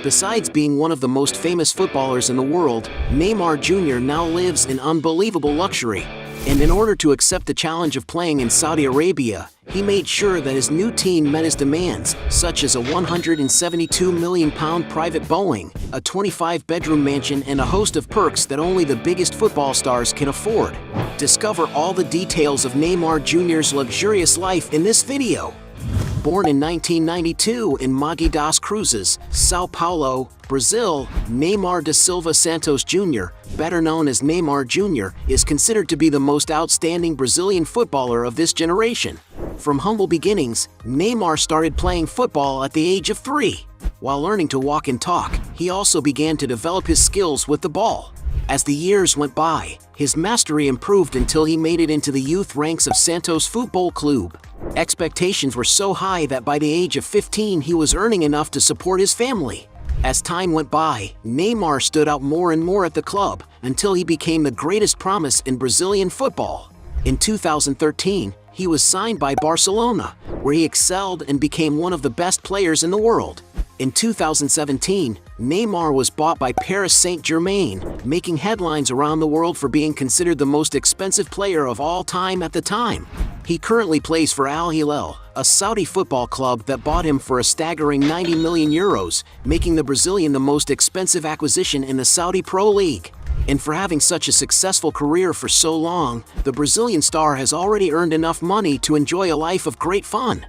Besides being one of the most famous footballers in the world, Neymar Jr. now lives in unbelievable luxury. And in order to accept the challenge of playing in Saudi Arabia, he made sure that his new team met his demands, such as a £172 million private Boeing, a 25-bedroom mansion, and a host of perks that only the biggest football stars can afford. Discover all the details of Neymar Jr.'s luxurious life in this video. Born in 1992 in Mogi das Cruzes, São Paulo, Brazil, Neymar da Silva Santos Jr., better known as Neymar Jr., is considered to be the most outstanding Brazilian footballer of this generation. From humble beginnings, Neymar started playing football at the age of 3. While learning to walk and talk, he also began to develop his skills with the ball. As the years went by, his mastery improved until he made it into the youth ranks of Santos Futebol Clube. Expectations were so high that by the age of 15 he was earning enough to support his family. As time went by, Neymar stood out more and more at the club until he became the greatest promise in Brazilian football. In 2013, he was signed by Barcelona, where he excelled and became one of the best players in the world. In 2017, Neymar was bought by Paris Saint-Germain, making headlines around the world for being considered the most expensive player of all time at the time. He currently plays for Al Hilal, a Saudi football club that bought him for a staggering €90 million, making the Brazilian the most expensive acquisition in the Saudi Pro League. And for having such a successful career for so long, the Brazilian star has already earned enough money to enjoy a life of great fun.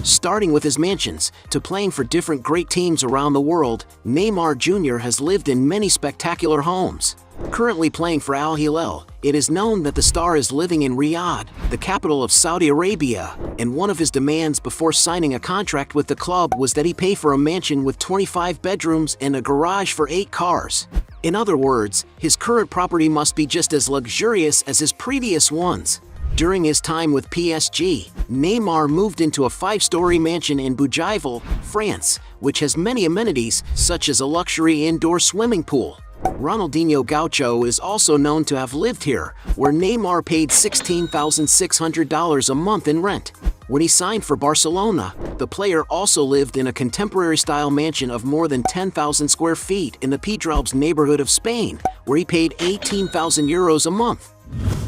Starting with his mansions, to playing for different great teams around the world, Neymar Jr. has lived in many spectacular homes. Currently playing for Al Hilal, it is known that the star is living in Riyadh, the capital of Saudi Arabia, and one of his demands before signing a contract with the club was that he pay for a mansion with 25 bedrooms and a garage for 8 cars. In other words, his current property must be just as luxurious as his previous ones. During his time with PSG, Neymar moved into a 5-story mansion in Bougival, France, which has many amenities, such as a luxury indoor swimming pool. Ronaldinho Gaucho is also known to have lived here, where Neymar paid $16,600 a month in rent. When he signed for Barcelona, the player also lived in a contemporary-style mansion of more than 10,000 square feet in the Pedralbes neighborhood of Spain, where he paid €18,000 a month.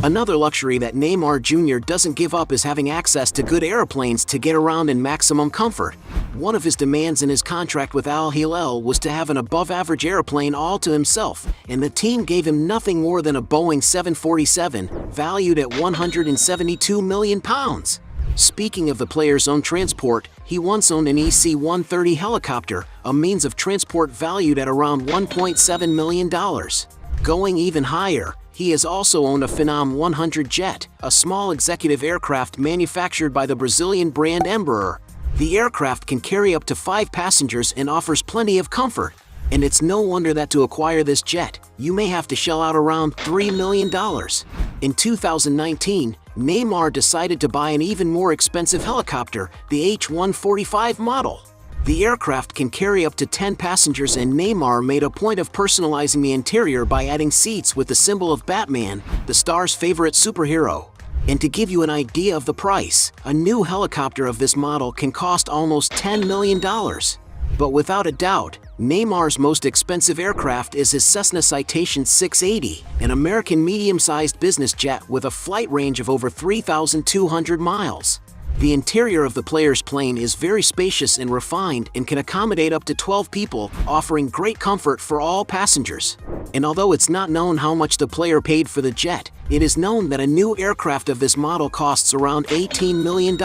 Another luxury that Neymar Jr. doesn't give up is having access to good airplanes to get around in maximum comfort. One of his demands in his contract with Al Hilal was to have an above-average airplane all to himself, and the team gave him nothing more than a Boeing 747, valued at £172 million. Speaking of the player's own transport, he once owned an EC-130 helicopter, a means of transport valued at around $1.7 million. Going even higher, he has also owned a Phenom 100 jet, a small executive aircraft manufactured by the Brazilian brand Embraer. The aircraft can carry up to 5 passengers and offers plenty of comfort. And it's no wonder that to acquire this jet, you may have to shell out around $3 million. In 2019, Neymar decided to buy an even more expensive helicopter, the H-145 model. The aircraft can carry up to 10 passengers, and Neymar made a point of personalizing the interior by adding seats with the symbol of Batman, the star's favorite superhero. And to give you an idea of the price, a new helicopter of this model can cost almost $10 million. But without a doubt, Neymar's most expensive aircraft is his Cessna Citation 680, an American medium-sized business jet with a flight range of over 3,200 miles. The interior of the player's plane is very spacious and refined and can accommodate up to 12 people, offering great comfort for all passengers. And although it's not known how much the player paid for the jet, it is known that a new aircraft of this model costs around $18 million.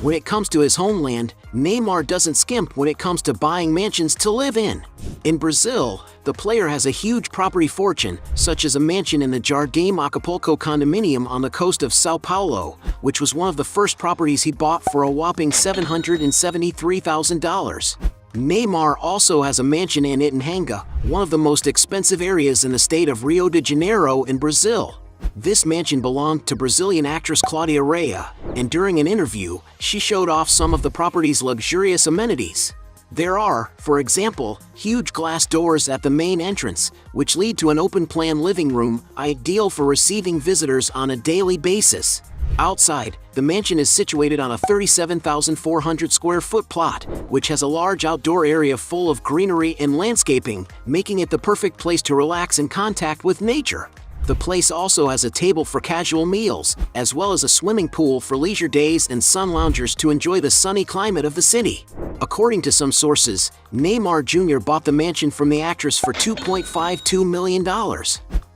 When it comes to his homeland, Neymar doesn't skimp when it comes to buying mansions to live in. In Brazil, the player has a huge property fortune, such as a mansion in the Jardim Acapulco condominium on the coast of São Paulo, which was one of the first properties he bought for a whopping $773,000. Neymar also has a mansion in Itahanga, one of the most expensive areas in the state of Rio de Janeiro in Brazil. This mansion belonged to Brazilian actress Claudia Raia, and during an interview, she showed off some of the property's luxurious amenities. There are, for example, huge glass doors at the main entrance, which lead to an open-plan living room, ideal for receiving visitors on a daily basis. Outside, the mansion is situated on a 37,400 square foot plot, which has a large outdoor area full of greenery and landscaping, making it the perfect place to relax in contact with nature. The place also has a table for casual meals, as well as a swimming pool for leisure days and sun loungers to enjoy the sunny climate of the city. According to some sources, Neymar Jr. bought the mansion from the actress for $2.52 million.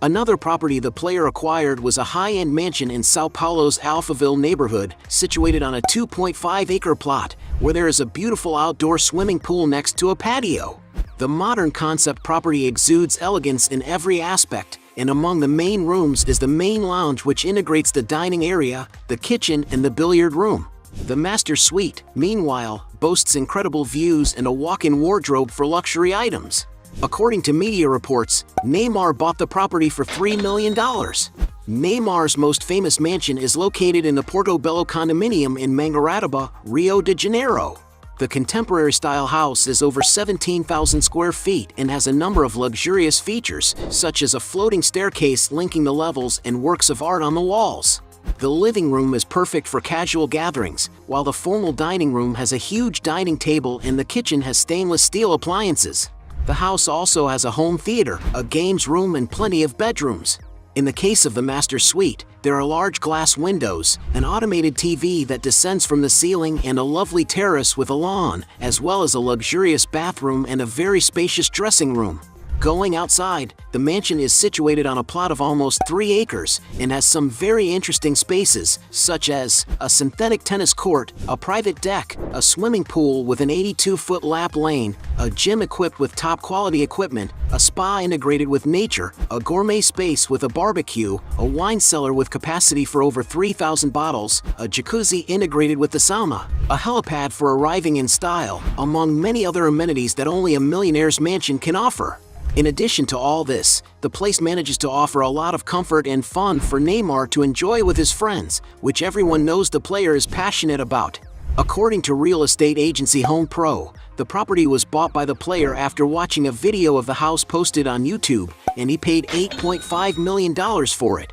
Another property the player acquired was a high-end mansion in Sao Paulo's Alphaville neighborhood, situated on a 2.5-acre plot, where there is a beautiful outdoor swimming pool next to a patio. The modern concept property exudes elegance in every aspect, and among the main rooms is the main lounge, which integrates the dining area, the kitchen, and the billiard room. The master suite, meanwhile, boasts incredible views and a walk-in wardrobe for luxury items. According to media reports, Neymar bought the property for $3 million. Neymar's most famous mansion is located in the Portobello condominium in Mangaratiba, Rio de Janeiro. The contemporary-style house is over 17,000 square feet and has a number of luxurious features, such as a floating staircase linking the levels and works of art on the walls. The living room is perfect for casual gatherings, while the formal dining room has a huge dining table and the kitchen has stainless steel appliances. The house also has a home theater, a games room, and plenty of bedrooms. In the case of the master suite, there are large glass windows, an automated TV that descends from the ceiling, and a lovely terrace with a lawn, as well as a luxurious bathroom and a very spacious dressing room. Going outside, the mansion is situated on a plot of almost 3 acres and has some very interesting spaces, such as a synthetic tennis court, a private deck, a swimming pool with an 82-foot lap lane, a gym equipped with top-quality equipment, a spa integrated with nature, a gourmet space with a barbecue, a wine cellar with capacity for over 3,000 bottles, a jacuzzi integrated with the sauna, a helipad for arriving in style, among many other amenities that only a millionaire's mansion can offer. In addition to all this, the place manages to offer a lot of comfort and fun for Neymar to enjoy with his friends, which everyone knows the player is passionate about. According to real estate agency Home Pro, the property was bought by the player after watching a video of the house posted on YouTube, and he paid $8.5 million for it.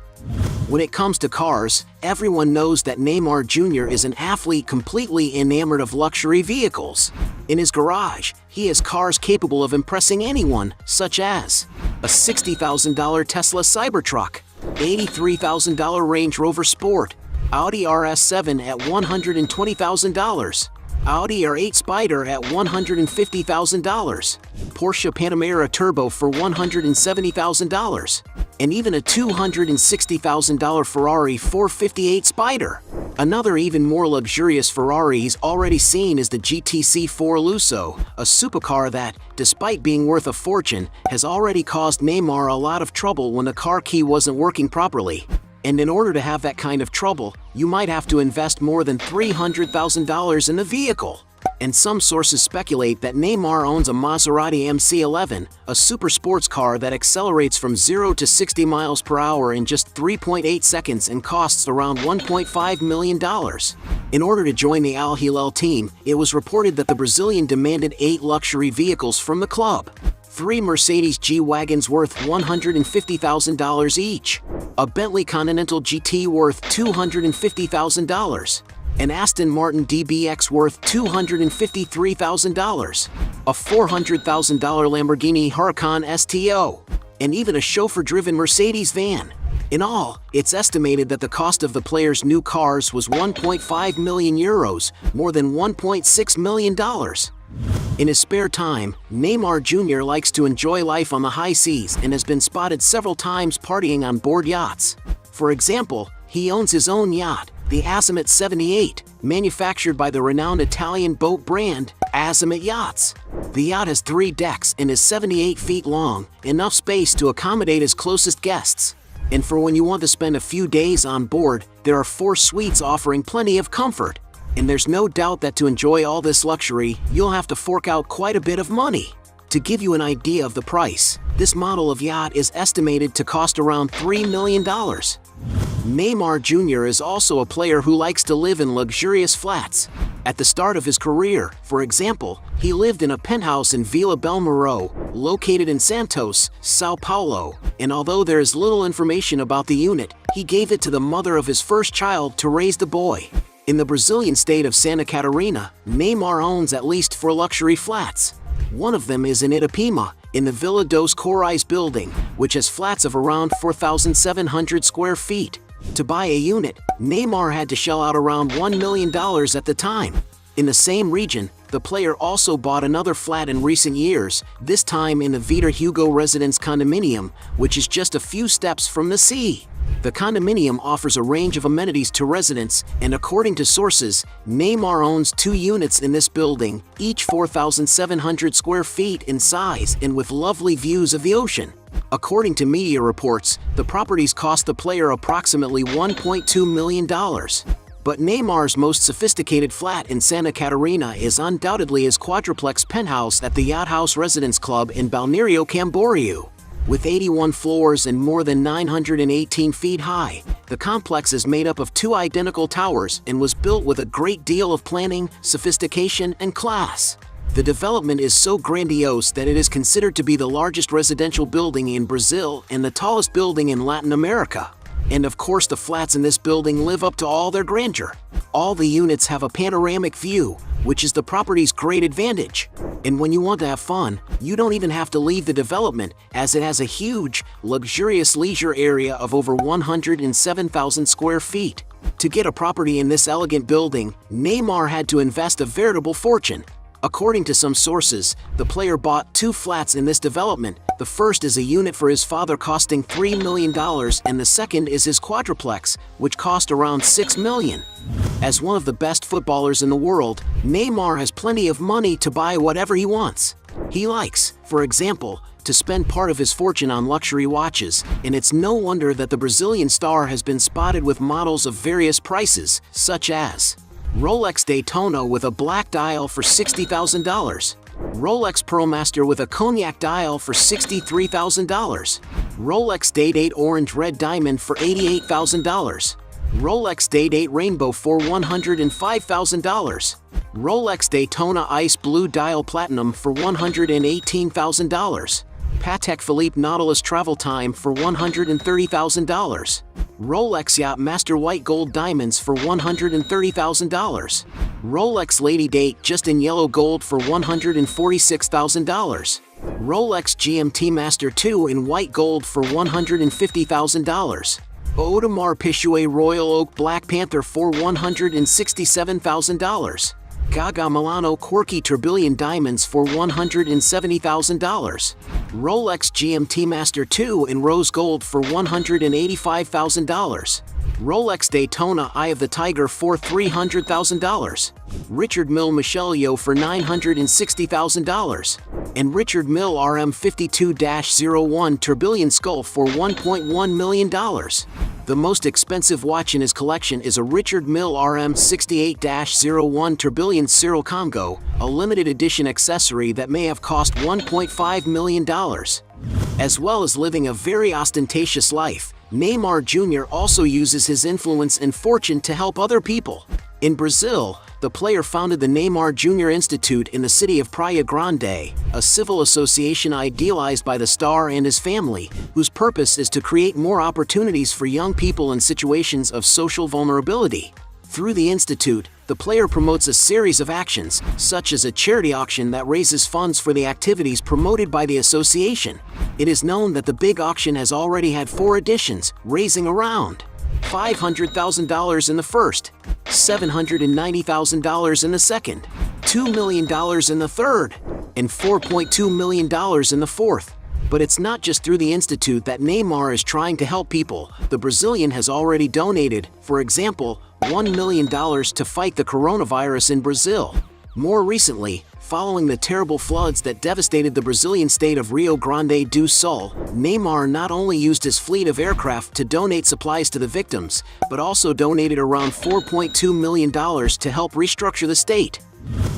When it comes to cars, everyone knows that Neymar Jr. is an athlete completely enamored of luxury vehicles. In his garage, he has cars capable of impressing anyone, such as a $60,000 Tesla Cybertruck, $83,000 Range Rover Sport, Audi RS7 at $120,000, Audi R8 Spider at $150,000, Porsche Panamera Turbo for $170,000, and even a $260,000 Ferrari 458 Spider. Another even more luxurious Ferrari he's already seen is the GTC4 Lusso, a supercar that, despite being worth a fortune, has already caused Neymar a lot of trouble when the car key wasn't working properly. And in order to have that kind of trouble, you might have to invest more than $300,000 in the vehicle. And some sources speculate that Neymar owns a Maserati MC11, a super sports car that accelerates from 0 to 60 miles per hour in just 3.8 seconds and costs around $1.5 million. In order to join the Al Hilal team, it was reported that the Brazilian demanded 8 luxury vehicles from the club. 3 Mercedes G-Wagons worth $150,000 each, a Bentley Continental GT worth $250,000, an Aston Martin DBX worth $253,000, a $400,000 Lamborghini Huracan STO, and even a chauffeur-driven Mercedes van. In all, it's estimated that the cost of the player's new cars was 1.5 million euros, more than $1.6 million. In his spare time, Neymar Jr. likes to enjoy life on the high seas and has been spotted several times partying on board yachts. For example, he owns his own yacht, the Azimut 78, manufactured by the renowned Italian boat brand, Azimut Yachts. The yacht has 3 decks and is 78 feet long, enough space to accommodate his closest guests. And for when you want to spend a few days on board, there are 4 suites offering plenty of comfort. And there's no doubt that to enjoy all this luxury, you'll have to fork out quite a bit of money. To give you an idea of the price, this model of yacht is estimated to cost around $3 million. Neymar Jr. is also a player who likes to live in luxurious flats. At the start of his career, for example, he lived in a penthouse in Vila Belmiro, located in Santos, Sao Paulo, and although there is little information about the unit, He gave it to the mother of his first child to raise the boy. In the Brazilian state of Santa Catarina, Neymar owns at least 4 luxury flats. One of them is in Itapema, in the Vila dos Corais building, which has flats of around 4,700 square feet. To buy a unit, Neymar had to shell out around $1 million at the time. In the same region, the player also bought another flat in recent years, this time in the Vitor Hugo Residence condominium, which is just a few steps from the sea. The condominium offers a range of amenities to residents, and according to sources, Neymar owns 2 units in this building, each 4,700 square feet in size and with lovely views of the ocean. According to media reports, the properties cost the player approximately $1.2 million. But Neymar's most sophisticated flat in Santa Catarina is undoubtedly his quadruplex penthouse at the Yacht House Residence Club in Balneario Camboriú. With 81 floors and more than 918 feet high, the complex is made up of 2 identical towers and was built with a great deal of planning, sophistication, and class. The development is so grandiose that it is considered to be the largest residential building in Brazil and the tallest building in Latin America. And of course, the flats in this building live up to all their grandeur. All the units have a panoramic view, which is the property's great advantage. And when you want to have fun, you don't even have to leave the development, as it has a huge, luxurious leisure area of over 107,000 square feet. To get a property in this elegant building, Neymar had to invest a veritable fortune. According to some sources, the player bought 2 flats in this development. The first is a unit for his father costing $3 million, and the second is his quadruplex, which cost around $6 million. As one of the best footballers in the world, Neymar has plenty of money to buy whatever he wants. He likes, for example, to spend part of his fortune on luxury watches, and it's no wonder that the Brazilian star has been spotted with models of various prices, such as Rolex Daytona with a black dial for $60,000, Rolex Pearlmaster with a cognac dial for $63,000, Rolex Day-Date Orange Red Diamond for $88,000, Rolex Day-Date Rainbow for $105,000, Rolex Daytona Ice Blue Dial Platinum for $118,000, Patek Philippe Nautilus Travel Time for $130,000, Rolex Yacht Master White Gold Diamonds for $130,000, Rolex Lady Date Just in Yellow Gold for $146,000, Rolex GMT Master 2 in White Gold for $150,000, Audemars Piguet Royal Oak Black Panther for $167,000, Gaga Milano Quirky Tourbillon Diamonds for $170,000, Rolex GMT Master 2 in Rose Gold for $185,000, Rolex Daytona Eye of the Tiger for $300,000, Richard Mille Michel Yeo for $960,000, and Richard Mille RM52-01 Tourbillon Skull for $1.1 million. The most expensive watch in his collection is a Richard Mille RM68-01 Tourbillon Cyril Congo, a limited edition accessory that may have cost $1.5 million. As well as living a very ostentatious life, Neymar Jr. also uses his influence and fortune to help other people. In Brazil, the player founded the Neymar Jr. Institute in the city of Praia Grande, a civil association idealized by the star and his family, whose purpose is to create more opportunities for young people in situations of social vulnerability. Through the institute, the player promotes a series of actions, such as a charity auction that raises funds for the activities promoted by the association. It is known that the big auction has already had 4 editions, raising around $500,000 in the first, $790,000 in the second, $2 million in the third, and $4.2 million in the fourth. But it's not just through the institute that Neymar is trying to help people. The Brazilian has already donated, for example, $1 million to fight the coronavirus in Brazil. More recently, following the terrible floods that devastated the Brazilian state of Rio Grande do Sul, Neymar not only used his fleet of aircraft to donate supplies to the victims, but also donated around $4.2 million to help restructure the state.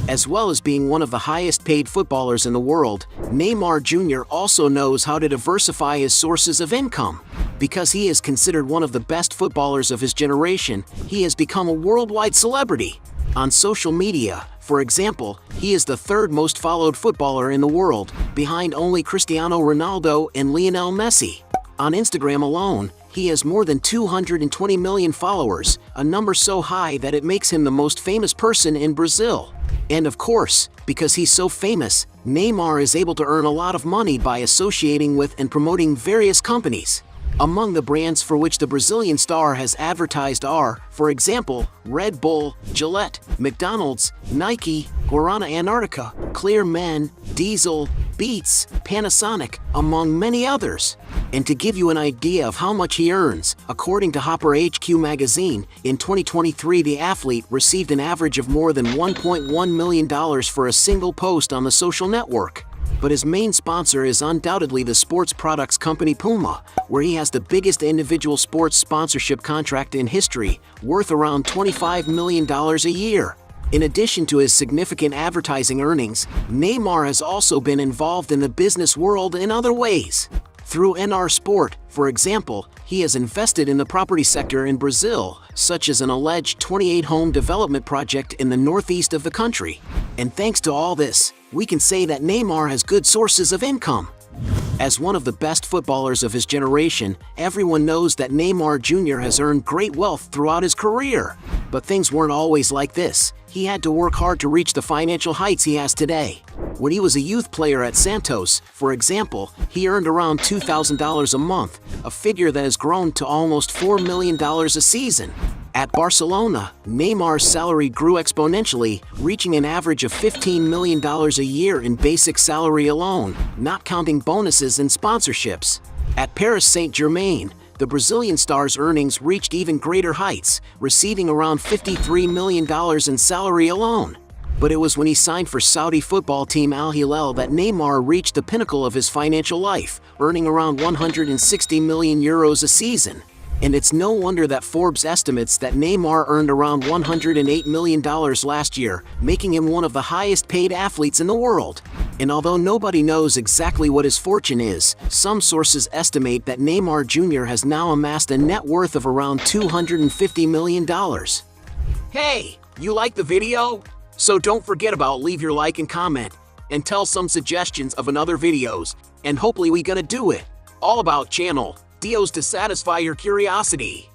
As well as being one of the highest paid footballers in the world, Neymar Jr. also knows how to diversify his sources of income. Because he is considered one of the best footballers of his generation, he has become a worldwide celebrity. On social media, for example, he is the 3rd most followed footballer in the world, behind only Cristiano Ronaldo and Lionel Messi. On Instagram alone, He has more than 220 million followers, a number so high that it makes him the most famous person in Brazil. And of course, because he's so famous, Neymar is able to earn a lot of money by associating with and promoting various companies. Among the brands for which the Brazilian star has advertised are, for example, Red Bull, Gillette, McDonald's, Nike, Guarana Antarctica, Clear Men, Diesel, Beats, Panasonic, among many others. And to give you an idea of how much he earns, according to Hopper HQ magazine, in 2023 the athlete received an average of more than $1.1 million for a single post on the social network. But his main sponsor is undoubtedly the sports products company Puma, where he has the biggest individual sports sponsorship contract in history, worth around $25 million a year. In addition to his significant advertising earnings, Neymar has also been involved in the business world in other ways. Through NR Sport, for example, he has invested in the property sector in Brazil, such as an alleged 28-home development project in the northeast of the country. And thanks to all this, we can say that Neymar has good sources of income. As one of the best footballers of his generation, everyone knows that Neymar Jr. has earned great wealth throughout his career. But things weren't always like this. He had to work hard to reach the financial heights he has today. When he was a youth player at Santos, for example, he earned around $2,000 a month, a figure that has grown to almost $4 million a season. At Barcelona, Neymar's salary grew exponentially, reaching an average of $15 million a year in basic salary alone, not counting bonuses and sponsorships. At Paris Saint-Germain, the Brazilian star's earnings reached even greater heights, receiving around $53 million in salary alone. But it was when he signed for Saudi football team Al Hilal that Neymar reached the pinnacle of his financial life, earning around 160 million euros a season. And it's no wonder that Forbes estimates that Neymar earned around $108 million last year, making him one of the highest paid athletes in the world. And although nobody knows exactly what his fortune is, some sources estimate that Neymar Jr. has now amassed a net worth of around $250 million. Hey, you like the video? So don't forget about leave your like and comment, and tell some suggestions of another videos, and hopefully we gonna do it. All about channel Dios to satisfy your curiosity.